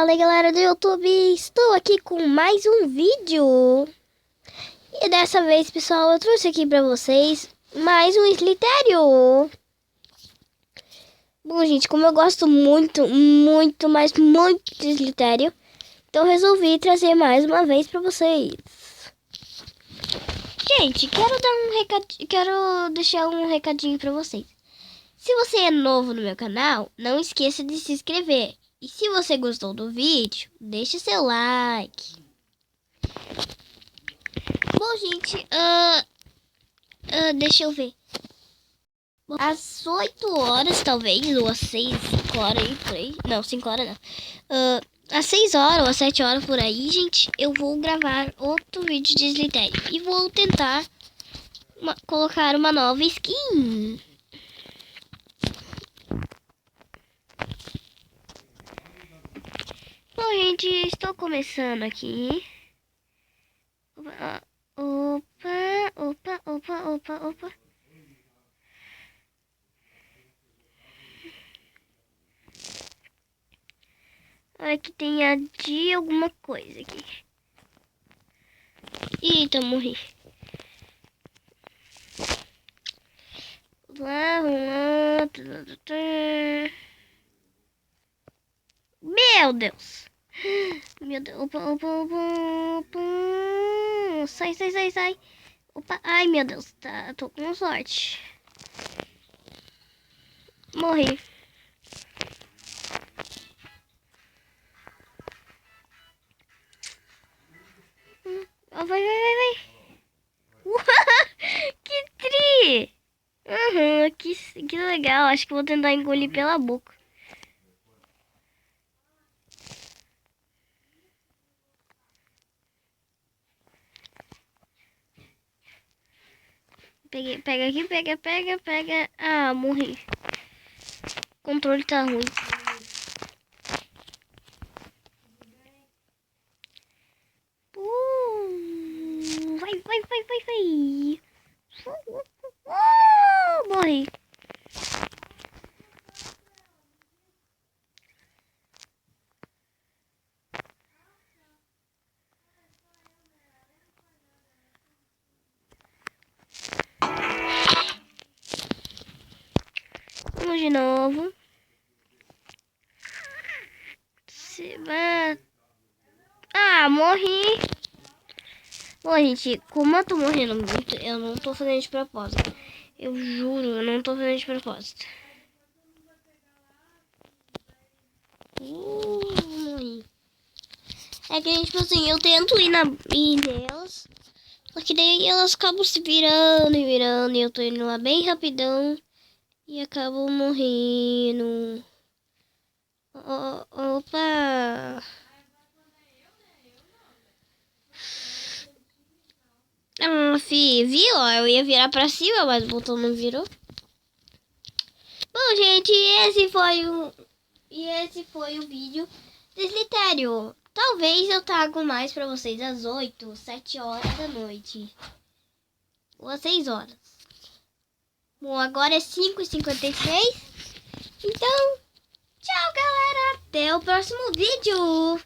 Fala aí, galera do YouTube, estou aqui com mais um vídeo. E dessa vez, pessoal, eu trouxe aqui pra vocês mais um Slitério. Bom, gente, como eu gosto muito de Slitério, então resolvi trazer mais uma vez pra vocês. Gente, quero deixar um recadinho pra vocês. Se você é novo no meu canal, não esqueça de se inscrever. E se você gostou do vídeo, deixe seu like. Bom, gente, deixa eu ver. Às 8 horas, talvez, ou às 6, 5 horas aí, por aí. Não, 5 horas não. Às 6 horas ou às 7 horas por aí, gente, eu vou gravar outro vídeo de Slitério. E vou tentar colocar uma nova skin. Bom, gente, estou começando aqui. Opa. Olha que tem a de alguma coisa aqui. Eita, morri. Vamos lá. Meu Deus. Meu Deus. Opa. Sai. Opa. Ai, meu Deus. Tá, tô com sorte. Morri. Vai. Que tri. Que legal. Acho que vou tentar engolir pela boca. Pega aqui, pega. Ah, morri. O controle tá ruim. Vai. Morri. Vamos de novo. Ah, morri. Bom, gente, como eu tô morrendo muito, eu não tô fazendo de propósito. Eu juro, eu não tô fazendo de propósito. Morri. É que, tipo assim, eu tento ir nelas, só que daí elas acabam se virando, e eu tô indo lá bem rapidão e acabo morrendo. Opa! Viu? Eu ia virar pra cima, mas o botão não virou. Bom, gente, esse foi o vídeo de Slitério. Talvez eu traga mais pra vocês às 8, 7 horas da noite. Ou às 6 horas. Bom, agora é 5h56. Então, tchau, galera. Até o próximo vídeo.